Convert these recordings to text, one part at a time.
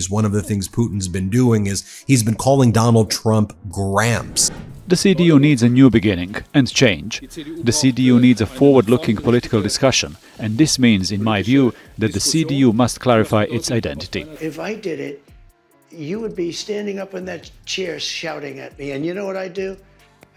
One of the things Putin's been doing is he's been calling Donald Trump Gramps. The CDU needs a new beginning and change. The CDU needs a forward-looking political discussion, and this means, in my view, that the CDU must clarify its identity. If I did it, you would be standing up in that chair shouting at me, and you know what I'd do?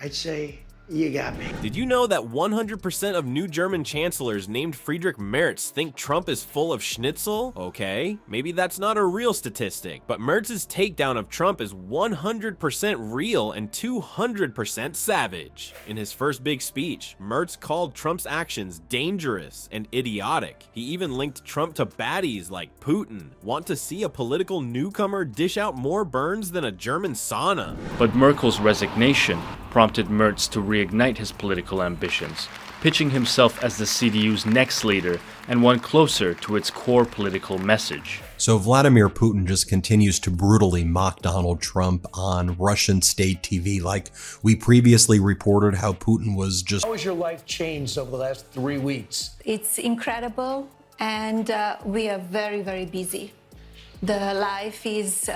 I'd say, you got me. Did you know that 100% of new German chancellors named Friedrich Merz think Trump is full of schnitzel? Okay, maybe that's not a real statistic, but Merz's takedown of Trump is 100% real and 200% savage. In his first big speech, Merz called Trump's actions dangerous and idiotic. He even linked Trump to baddies like Putin. Want to see a political newcomer dish out more burns than a German sauna? But Merkel's resignation prompted Merz to reignite his political ambitions, pitching himself as the CDU's next leader and one closer to its core political message. So Vladimir Putin just continues to brutally mock Donald Trump on Russian state TV. Like we previously reported how Putin was just... How has your life changed over the last 3 weeks? It's incredible, and we are very, very busy. The life is...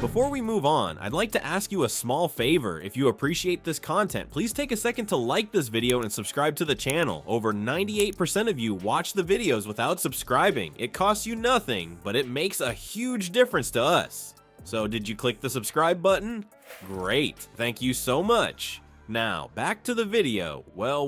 Before we move on, I'd like to ask you a small favor. If you appreciate this content, please take a second to like this video and subscribe to the channel. Over 98% of you watch the videos without subscribing. It costs you nothing, but it makes a huge difference to us. So did you click the subscribe button? Great, thank you so much. Now, back to the video. Well,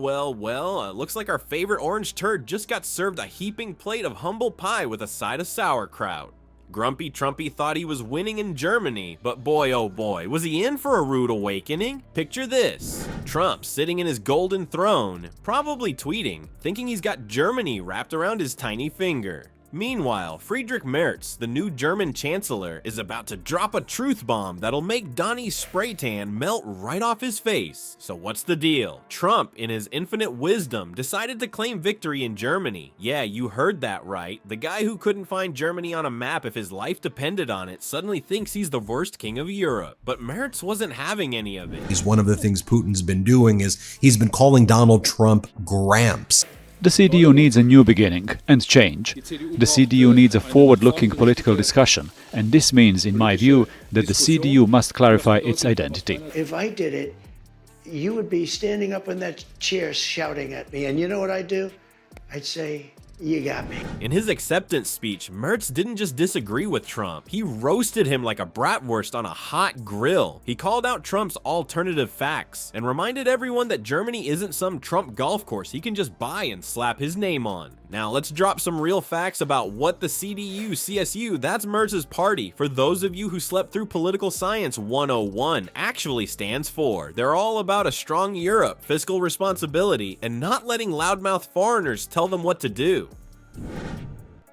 looks like our favorite orange turd just got served a heaping plate of humble pie with a side of sauerkraut. Grumpy Trumpy thought he was winning in Germany, but boy oh boy, was he in for a rude awakening? Picture this. Trump sitting in his golden throne, probably tweeting, thinking he's got Germany wrapped around his tiny finger. Meanwhile, Friedrich Merz, the new German Chancellor, is about to drop a truth bomb that'll make Donnie's spray tan melt right off his face. So what's the deal? Trump, in his infinite wisdom, decided to claim victory in Germany. Yeah, you heard that right. The guy who couldn't find Germany on a map if his life depended on it suddenly thinks he's the worst king of Europe. But Merz wasn't having any of it. One of the things Putin's been doing is he's been calling Donald Trump Gramps. The CDU needs a new beginning and change. The CDU needs a forward-looking political discussion, and this means, in my view, that the CDU must clarify its identity. If I did it, you would be standing up in that chair shouting at me, and you know what I'd do? I'd say, you got me. In his acceptance speech, Merz didn't just disagree with Trump, he roasted him like a bratwurst on a hot grill. He called out Trump's alternative facts and reminded everyone that Germany isn't some Trump golf course he can just buy and slap his name on. Now let's drop some real facts about what the CDU, that's Merz's party, for those of you who slept through Political Science 101, actually stands for. They're all about a strong Europe, fiscal responsibility, and not letting loudmouth foreigners tell them what to do.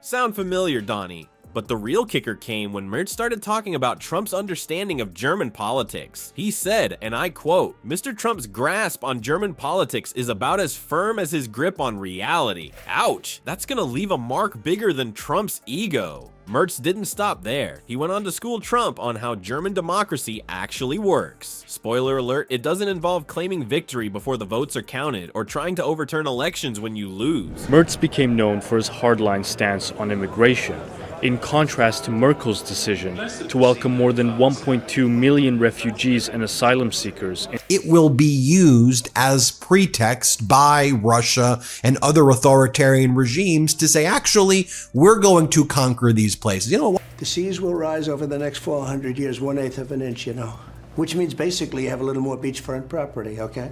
Sound familiar, Donnie? But the real kicker came when Merz started talking about Trump's understanding of German politics. He said, and I quote, "Mr. Trump's grasp on German politics is about as firm as his grip on reality." Ouch, that's gonna leave a mark bigger than Trump's ego. Merz didn't stop there. He went on to school Trump on how German democracy actually works. Spoiler alert, it doesn't involve claiming victory before the votes are counted or trying to overturn elections when you lose. Merz became known for his hardline stance on immigration, in contrast to Merkel's decision to welcome more than 1.2 million refugees and asylum seekers. It will be used as pretext by Russia and other authoritarian regimes to say, actually, we're going to conquer these places. You know what? The seas will rise over the next 400 years, 1/8 of an inch, you know. Which means basically you have a little more beachfront property, okay?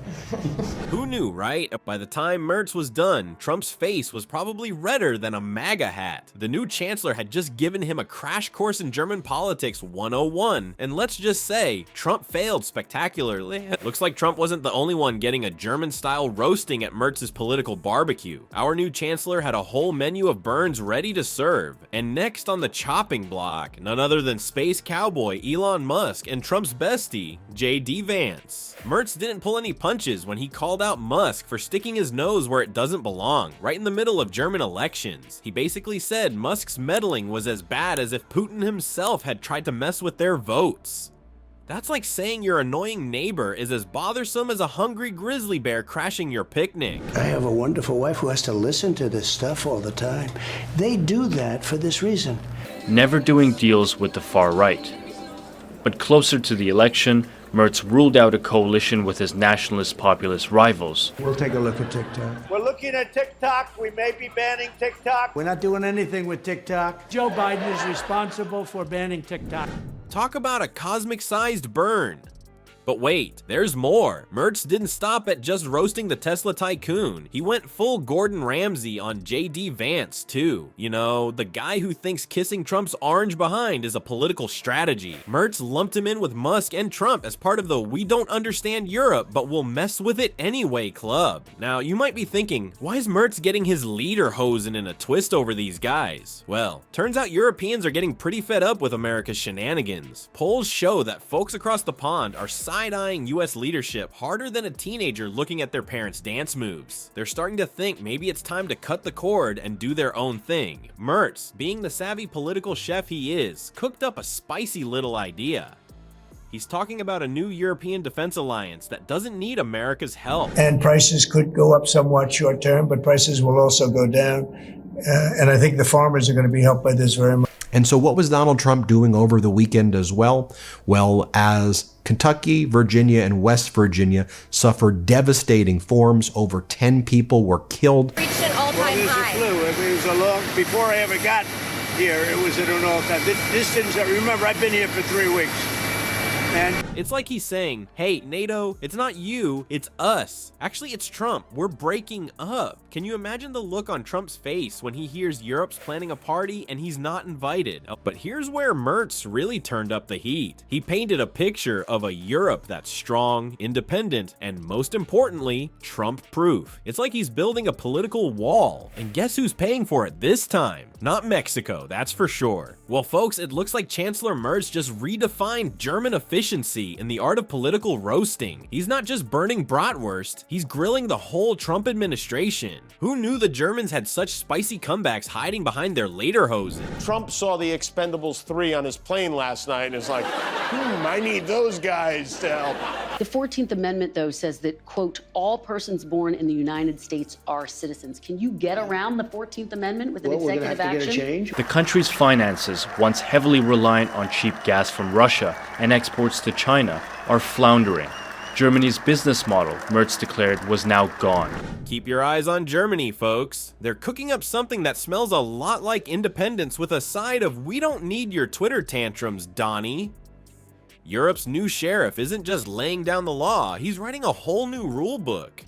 Who knew, right? By the time Merz was done, Trump's face was probably redder than a MAGA hat. The new chancellor had just given him a crash course in German politics 101, and let's just say, Trump failed spectacularly. Looks like Trump wasn't the only one getting a German-style roasting at Merz's political barbecue. Our new chancellor had a whole menu of burns ready to serve. And next on the chopping block, none other than space cowboy Elon Musk and Trump's bestie, J.D. Vance. Merz didn't pull any punches when he called out Musk for sticking his nose where it doesn't belong, right in the middle of German elections. He basically said Musk's meddling was as bad as if Putin himself had tried to mess with their votes. That's like saying your annoying neighbor is as bothersome as a hungry grizzly bear crashing your picnic. I have a wonderful wife who has to listen to this stuff all the time. They do that for this reason. never doing deals with the far right. But closer to the election, Merz ruled out a coalition with his nationalist populist rivals. We'll take a look at TikTok. We're looking at TikTok. We may be banning TikTok. We're not doing anything with TikTok. Joe Biden is responsible for banning TikTok. Talk about a cosmic-sized burn. But wait, there's more. Merz didn't stop at just roasting the Tesla tycoon. He went full Gordon Ramsay on J.D. Vance, too. You know, the guy who thinks kissing Trump's orange behind is a political strategy. Merz lumped him in with Musk and Trump as part of the "we don't understand Europe, but we'll mess with it anyway" club. Now, you might be thinking, why is Merz getting his lederhosen in a twist over these guys? Well, turns out Europeans are getting pretty fed up with America's shenanigans. Polls show that folks across the pond are side-eyeing US leadership harder than a teenager looking at their parents' dance moves. They're starting to think maybe it's time to cut the cord and do their own thing. Merz, being the savvy political chef he is, cooked up a spicy little idea. He's talking about a new European defense alliance that doesn't need America's help. And prices could go up somewhat short term, but prices will also go down. And I think the farmers are going to be helped by this very much. And so what was Donald Trump doing over the weekend as well? Well, as Kentucky, Virginia, and West Virginia suffered devastating storms, over 10 people were killed. Reached an all-time high. It was a long, before I ever got here, it was at an all-time. This didn't, remember, I've been here for 3 weeks. And it's like he's saying, hey, NATO, it's not you, it's us. Actually, it's Trump. We're breaking up. Can you imagine the look on Trump's face when he hears Europe's planning a party and he's not invited? But here's where Merz really turned up the heat. He painted a picture of a Europe that's strong, independent, and most importantly, Trump-proof. It's like he's building a political wall. And guess who's paying for it this time? Not Mexico, that's for sure. Well, folks, it looks like Chancellor Merz just redefined German efficiency in the art of political roasting. He's not just burning bratwurst, he's grilling the whole Trump administration. Who knew the Germans had such spicy comebacks hiding behind their lederhosen? Trump saw the Expendables 3 on his plane last night and is like, I need those guys to help. The 14th Amendment, though, says that, quote, all persons born in the United States are citizens. Can you get around the 14th Amendment with an executive action? The country's finances, once heavily reliant on cheap gas from Russia and exports to China, are floundering. Germany's business model, Merz declared, was now gone. Keep your eyes on Germany, folks. They're cooking up something that smells a lot like independence with a side of "we don't need your Twitter tantrums, Donnie." Europe's new sheriff isn't just laying down the law, he's writing a whole new rule book.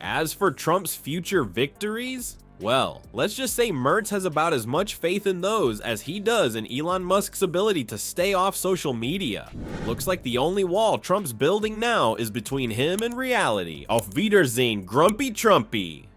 As for Trump's future victories, well, let's just say Merz has about as much faith in those as he does in Elon Musk's ability to stay off social media. Looks like the only wall Trump's building now is between him and reality. Auf Wiedersehen, Grumpy Trumpy.